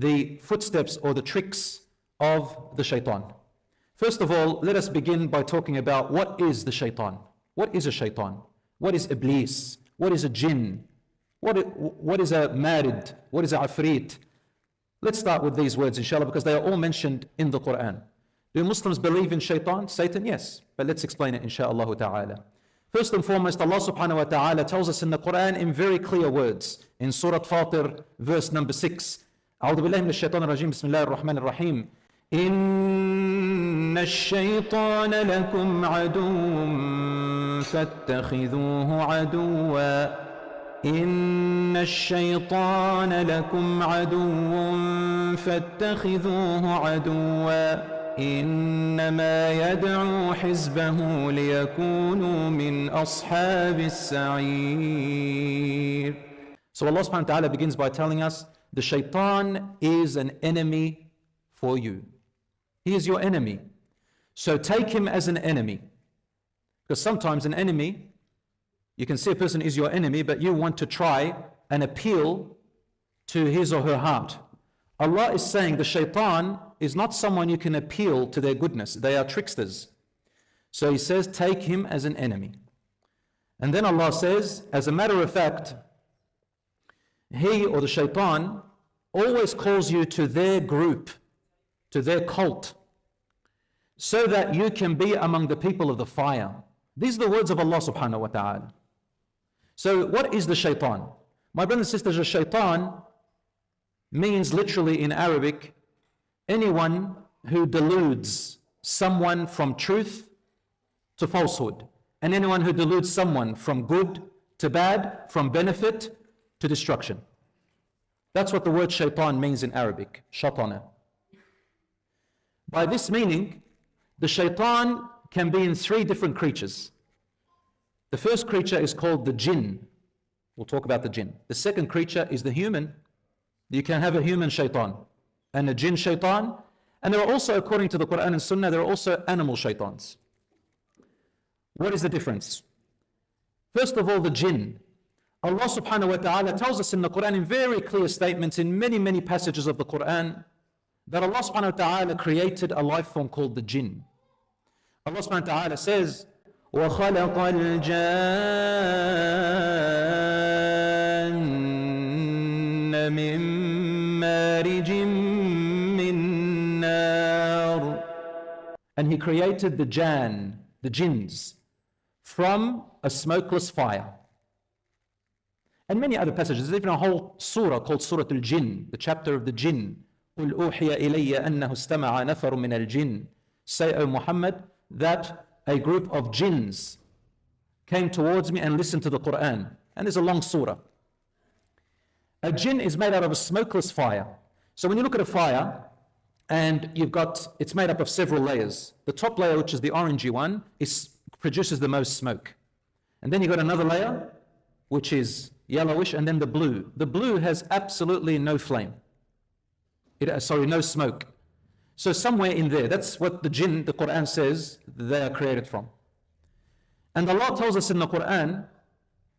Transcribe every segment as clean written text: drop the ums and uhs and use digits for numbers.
the footsteps or the tricks of the shaitan. First of all, let us begin by talking about what is the shaitan. What is a shaitan? What is iblis? What is a jinn? What is a marid? What is a afrit? Let's start with these words, inshallah, because they are all mentioned in the Quran. Do Muslims believe in shaitan, Satan? Yes. But let's explain it, inshallah ta'ala. First and foremost, Allah subhanahu wa ta'ala tells us in the Quran in very clear words. In Surah Fatir, verse number 6. أعوذ بالله من الشيطان الرجيم بسم الله الرحمن الرحيم إن الشيطان لكم عدو فاتخذوه عدوا إن الشيطان لكم عدو فاتخذوه عدوا إنما يدعو حزبه ليكونوا من أصحاب السعير. So Allah subhanahu wa ta'ala begins by telling us the shaitan is an enemy for you. He is your enemy. So take him as an enemy. Because sometimes an enemy, you can see a person is your enemy, but you want to try and appeal to his or her heart. Allah is saying the shaitan is not someone you can appeal to their goodness. They are tricksters. So He says, take him as an enemy. And then Allah says, as a matter of fact, he or the shaitan always calls you to their group, to their cult, so that you can be among the people of the fire. These are the words of Allah subhanahu wa ta'ala. So what is the shaitan? My brothers and sisters, the shaitan means literally in Arabic, anyone who deludes someone from truth to falsehood, and anyone who deludes someone from good to bad, from benefit to destruction. That's what the word shaitan means in Arabic, shaitana. By this meaning, the shaitan can be in three different creatures. The first creature is called the jinn. We'll talk about the jinn. The second creature is the human. You can have a human shaitan and a jinn shaitan. And there are also, according to the Quran and Sunnah, there are also animal shaitans. What is the difference? First of all, the jinn. Allah subhanahu wa ta'ala tells us in the Quran in very clear statements in many, many passages of the Quran that Allah subhanahu wa ta'ala created a life form called the jinn. Allah subhanahu wa ta'ala says, وَخَلَقَ الْجَانَّ مِن مَّارِجٍ مِّن نَّارٍ. And He created the jinns, from a smokeless fire. And many other passages. There's even a whole surah called Surah Al-Jinn, the chapter of the jinn. قُلْ أُوحِيَ إِلَيَّ أَنَّهُ اسْتَمَعَ نَفَرٌ مِّنَ الْجِنِّ. Say, O Muhammad, that a group of jinns came towards me and listened to the Quran. And there's a long surah. A jinn is made out of a smokeless fire. So when you look at a fire, and it's made up of several layers. The top layer, which is the orangey one, produces the most smoke. And then you've got another layer, which is yellowish, and then the blue. The blue has absolutely no flame. No smoke. So somewhere in there, that's what the jinn, the Quran says, they are created from. And Allah tells us in the Quran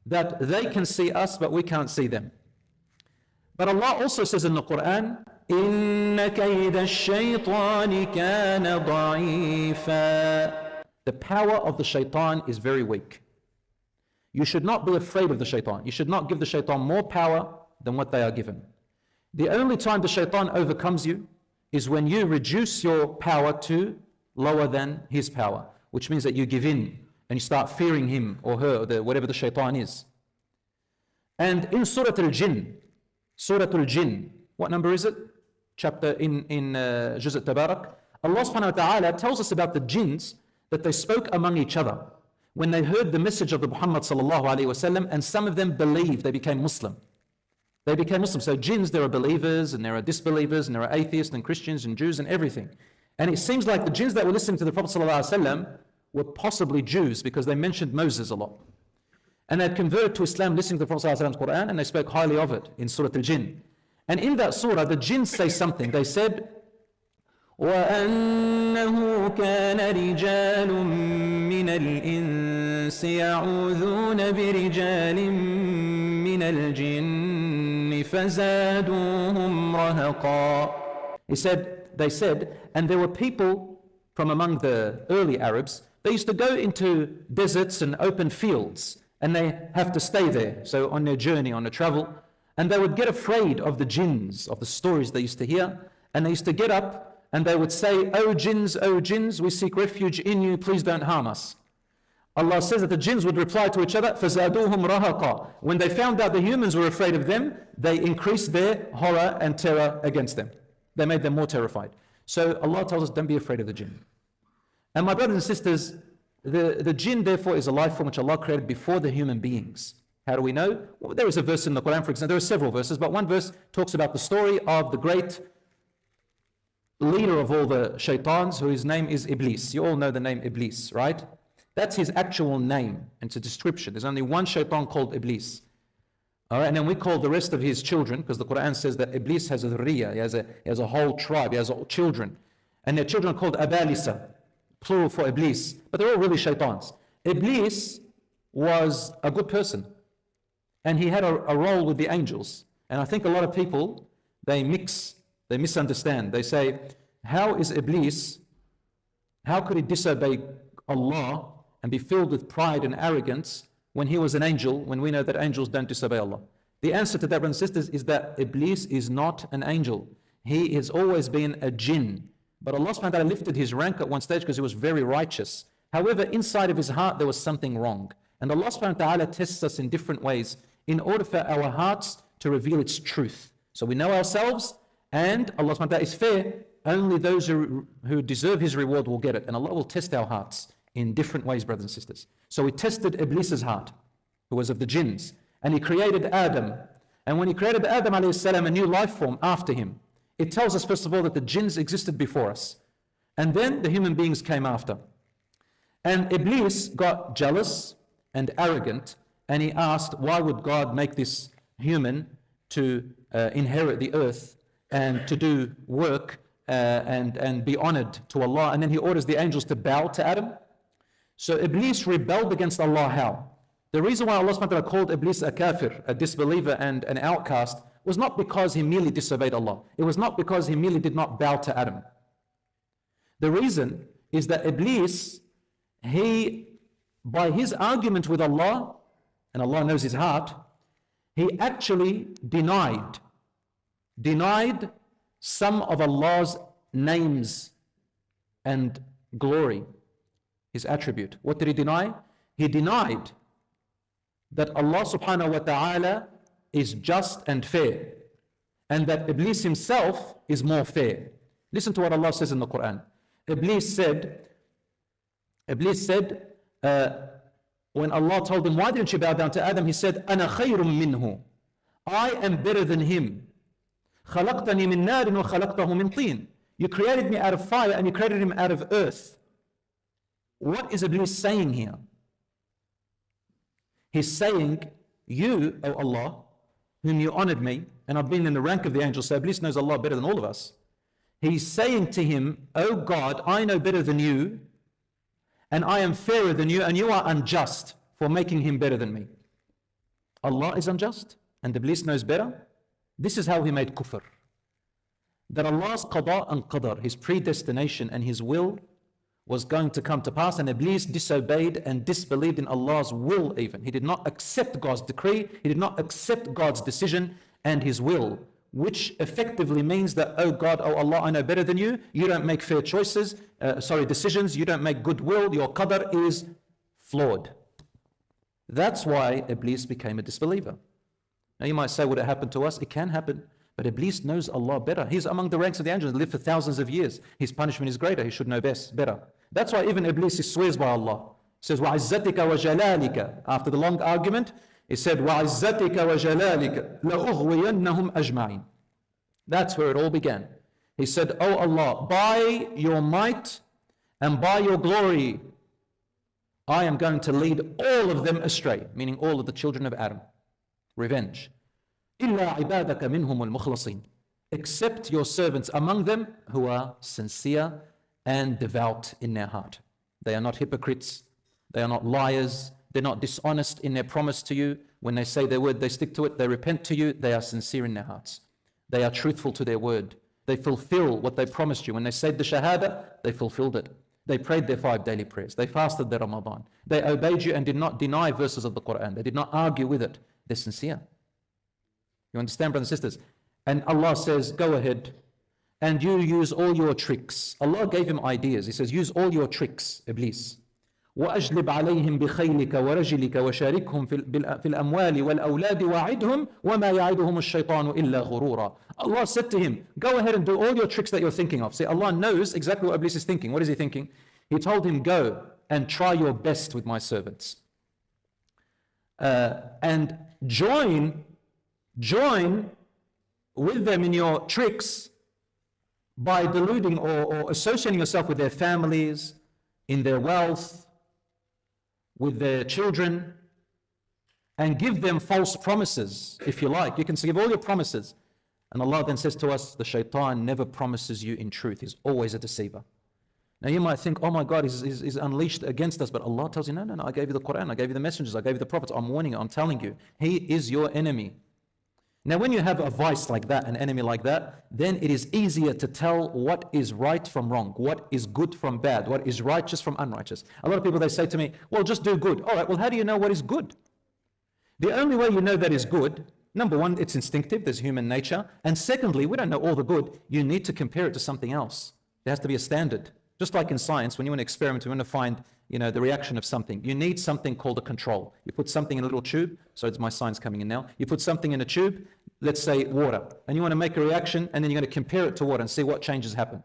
that they can see us, but we can't see them. But Allah also says in the Quran, إِنَّ كَيْدَ الشَّيْطَانِ كَانَ ضَعِيفًا. The power of the shaitan is very weak. You should not be afraid of the shaitan. You should not give the shaitan more power than what they are given. The only time the shaitan overcomes you is when you reduce your power to lower than his power, which means that you give in and you start fearing him or her, or whatever the shaitan is. And in Surah Al-Jinn, what number is it? Chapter in Juz' Tabarak. Allah subhanahu wa ta'ala tells us about the jinns that they spoke among each other when they heard the message of the Muhammad sallallahu alaihi wasallam, and some of them believed, they became Muslim. They became Muslim. So jinns, there are believers and there are disbelievers and there are atheists and Christians and Jews and everything. And it seems like the jinns that were listening to the Prophet sallallahu alaihi wasallam were possibly Jews, because they mentioned Moses a lot. And they had converted to Islam listening to the Prophet sallallahu alaihi wasallam's Quran, and they spoke highly of it in Surah Al-Jinn. And in that surah, the jinns say something. They said, وَأَنَّهُ كَانَ رِجَالٌ مِّنَ الْإِنسِ يَعُوذُونَ بِرِجَالٍ مِّنَ الْجِنِّ فزادوهم رهقا. They said, and there were people from among the early Arabs, they used to go into deserts and open fields, and they have to stay there. So on their journey, on a travel, and they would get afraid of the jinns, of the stories they used to hear, and they used to get up and they would say, O jinns, we seek refuge in you, please don't harm us. Allah says that the jinns would reply to each other, فَزَادُوهُمْ رَهَقًا. When they found out the humans were afraid of them, they increased their horror and terror against them. They made them more terrified. So Allah tells us, don't be afraid of the jinn. And my brothers and sisters, the jinn therefore is a life form which Allah created before the human beings. How do we know? Well, there is a verse in the Quran, for example, there are several verses, but one verse talks about the story of the great leader of all the shaitans, whose name is Iblis. You all know the name Iblis, right? That's his actual name, and it's a description. There's only one shaitan called Iblis. All right, and then we call the rest of his children, because the Quran says that Iblis has a dhurriya, he has a whole tribe, he has children. And their children are called Abalisa, plural for Iblis, but they're all really shaitans. Iblis was a good person, and he had a role with the angels. And I think a lot of people, they misunderstand. They say, how is Iblis, how could he disobey Allah and be filled with pride and arrogance when he was an angel, when we know that angels don't disobey Allah? The answer to that, brothers and sisters, is that Iblis is not an angel. He has always been a jinn. But Allah subhanahu wa ta'ala lifted his rank at one stage because he was very righteous. However, inside of his heart there was something wrong. And Allah subhanahu wa ta'ala tests us in different ways in order for our hearts to reveal its truth. So we know ourselves, and Allah subhanahu wa ta'ala is fair. Only those who deserve his reward will get it. And Allah will test our hearts in different ways, brothers and sisters. So he tested Iblis's heart, who was of the jinns. And he created Adam. And when he created Adam alayhi salam, a new life form after him, it tells us first of all that the jinns existed before us. And then the human beings came after. And Iblis got jealous and arrogant, and he asked, why would God make this human to inherit the earth and to do work and be honored to Allah? And then he orders the angels to bow to Adam. So Iblis rebelled against Allah. How? The reason why Allah subhanahu wa ta'ala called Iblis a kafir, a disbeliever and an outcast, was not because he merely disobeyed Allah. It was not because he merely did not bow to Adam. The reason is that Iblis, by his argument with Allah, and Allah knows his heart, he actually denied some of Allah's names and glory, his attribute. What did he deny? He denied that Allah subhanahu wa ta'ala is just and fair, and that Iblis himself is more fair. Listen to what Allah says in the Quran. Iblis said, when Allah told him, why didn't you bow down to Adam? He said, أَنَا خَيْرٌ مِّنْهُ. I am better than him. خَلَقْتَنِي مِن نَارٍ وَخَلَقْتَهُ مِن طِينٍ. You created me out of fire and you created him out of earth. What is Iblis saying here? He's saying, you, O Allah, whom you honored me, and I've been in the rank of the angels, so Iblis knows Allah better than all of us. He's saying to him, O God, I know better than you, and I am fairer than you, and you are unjust for making him better than me. Allah is unjust, and Iblis knows better. This is how he made kufr. That Allah's qada and qadar, his predestination and his will, was going to come to pass, and Iblis disobeyed and disbelieved in Allah's will even. He did not accept God's decree, he did not accept God's decision and his will, which effectively means that, oh God, oh Allah, I know better than you, you don't make fair decisions, you don't make good will, your qadar is flawed. That's why Iblis became a disbeliever. Now you might say, would it happen to us? It can happen. But Iblis knows Allah better. He's among the ranks of the angels, lived for thousands of years. His punishment is greater. He should know better. That's why even Iblis swears by Allah. He says, وَعِزَّتِكَ وَجَلَالِكَ. After the long argument, he said, وَعِزَّتِكَ وَجَلَالِكَ لَأُغْوِيَنَّهُمْ أَجْمَعِينَ. That's where it all began. He said, oh Allah, by your might and by your glory, I am going to lead all of them astray, meaning all of the children of Adam. Revenge. إِلَّا عِبَادَكَ مِنْهُمُ الْمُخْلَصِينَ. Except your servants among them who are sincere and devout in their heart. They are not hypocrites. They are not liars. They're not dishonest in their promise to you. When they say their word, they stick to it. They repent to you. They are sincere in their hearts. They are truthful to their word. They fulfill what they promised you. When they said the Shahada, they fulfilled it. They prayed their 5 daily prayers. They fasted their Ramadan. They obeyed you and did not deny verses of the Quran. They did not argue with it. They're sincere. You understand, brothers and sisters? And Allah says, go ahead and you use all your tricks. Allah gave him ideas. He says, use all your tricks, Iblis. وأجلب عليهم بخيلك ورجلك وشاركهم في الأموال والأولاد وعدهم وما يعدهم الشيطان إلا غرورا. Allah said to him, go ahead and do all your tricks that you're thinking of. See, Allah knows exactly what Iblis is thinking. What is he thinking? He told him, go and try your best with my servants. And join with them in your tricks by deluding or associating yourself with their families, in their wealth, with their children, and give them false promises, if you like. You can give all your promises. And Allah then says to us, the shaitan never promises you in truth. He's always a deceiver. Now you might think, oh my God, he's unleashed against us. But Allah tells you, no, I gave you the Quran, I gave you the messengers, I gave you the prophets. I'm warning you, I'm telling you. He is your enemy. Now when you have a vice like that, an enemy like that, then it is easier to tell what is right from wrong, what is good from bad, what is righteous from unrighteous. A lot of people, they say to me, well, just do good. All right, well, how do you know what is good? The only way you know that is good, number one, it's instinctive, there's human nature. And secondly, we don't know all the good. You need to compare it to something else. There has to be a standard. Just like in science, when you want to experiment, you want to find, the reaction of something. You need something called a control. You put something in a little tube. So it's my science coming in now. You put something in a tube, let's say water, and you want to make a reaction, and then you're going to compare it to water and see what changes happen.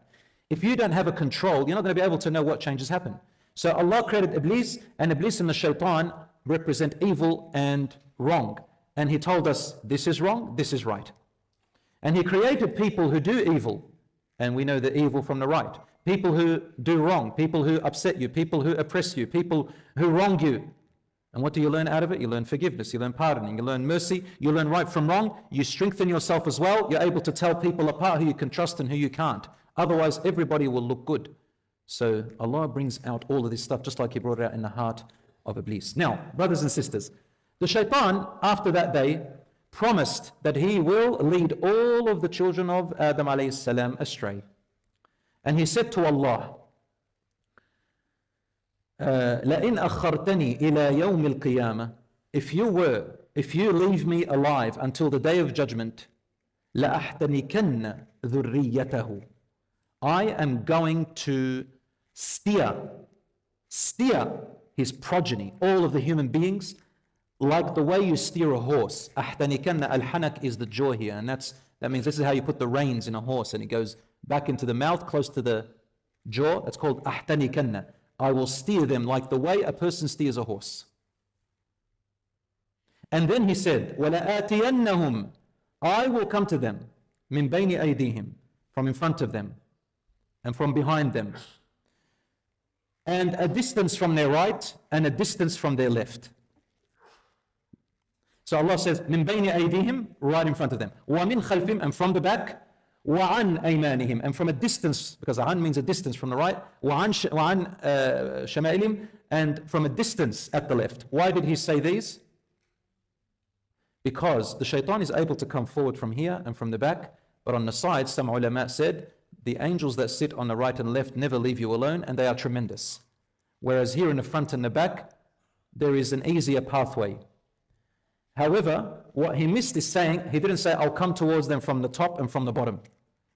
If you don't have a control, you're not going to be able to know what changes happen. So Allah created Iblis, and Iblis and the Shaitan represent evil and wrong. And He told us, this is wrong, this is right. And He created people who do evil, and we know the evil from the right. People who do wrong, people who upset you, people who oppress you, people who wrong you. And what do you learn out of it? You learn forgiveness, you learn pardoning, you learn mercy, you learn right from wrong, you strengthen yourself as well. You're able to tell people apart who you can trust and who you can't. Otherwise, everybody will look good. So Allah brings out all of this stuff just like He brought it out in the heart of Iblis. Now, brothers and sisters, the Shaitan, after that day, promised that he will lead all of the children of Adam alayhi salam astray. And he said to Allah, لَإِنْ أَخَّرْتَنِي إِلَى يَوْمِ الْقِيَامَةِ If you leave me alive until the day of judgment, لَأَحْتَنِكَنَّ ذُرِّيَّتَهُ I am going to steer his progeny, all of the human beings, like the way you steer a horse. أَحْتَنِكَنَّ al-hanak is the jaw here, and that means this is how you put the reins in a horse, and it goes back into the mouth, close to the jaw. That's called أَحْتَنِكَنَّ. I will steer them like the way a person steers a horse. And then he said, وَلَآتِيَنَّهُمْ I will come to them, مِنْ بَيْنِ أَيْدِيهِمْ from in front of them, and from behind them, and a distance from their right, and a distance from their left. So Allah says, مِنْ بَيْنِ أَيْدِيهِمْ right in front of them, وَمِنْ خَلْفِهِمْ and from the back, وَعَنْ أَيْمَانِهِمْ and from a distance, because عَنْ means a distance from the right, وَعَنْ شَمَائِلِهِمْ and from a distance at the left. Why did He say these? Because the shaitan is able to come forward from here and from the back, but on the sides, some ulama said, the angels that sit on the right and left never leave you alone, and they are tremendous. Whereas here in the front and the back, there is an easier pathway. However, what he missed is saying, he didn't say, I'll come towards them from the top and from the bottom.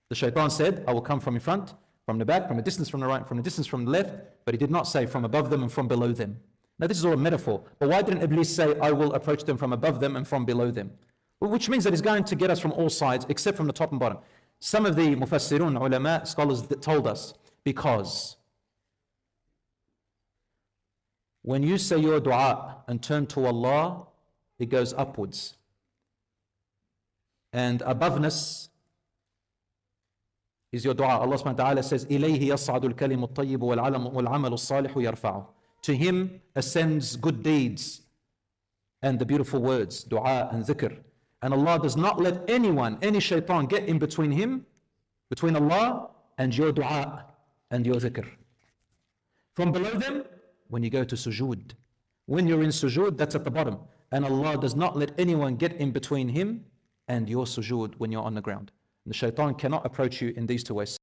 The shaitan said, I will come from in front, from the back, from a distance from the right, from a distance from the left, but he did not say from above them and from below them. Now this is all a metaphor, but why didn't Iblis say, I will approach them from above them and from below them? Well, which means that he's going to get us from all sides, except from the top and bottom. Some of the mufassirun, ulama, scholars that told us, because when you say your dua and turn to Allah, it goes upwards. And aboveness is your dua. Allah subhanahu wa ta'ala says, إِلَيْهِ يَصْعَدُ الْكَلِمُ الطَّيِّبُ وَالْعَمَلُ الصَّالِحُ يَرْفَعُ To Him ascends good deeds and the beautiful words, dua and dhikr. And Allah does not let anyone, any shaitan, get in between Him, between Allah and your dua and your dhikr. From below them, when you go to sujood. When you're in sujood, that's at the bottom. And Allah does not let anyone get in between him and your sujood when you're on the ground. The shaitan cannot approach you in these two ways.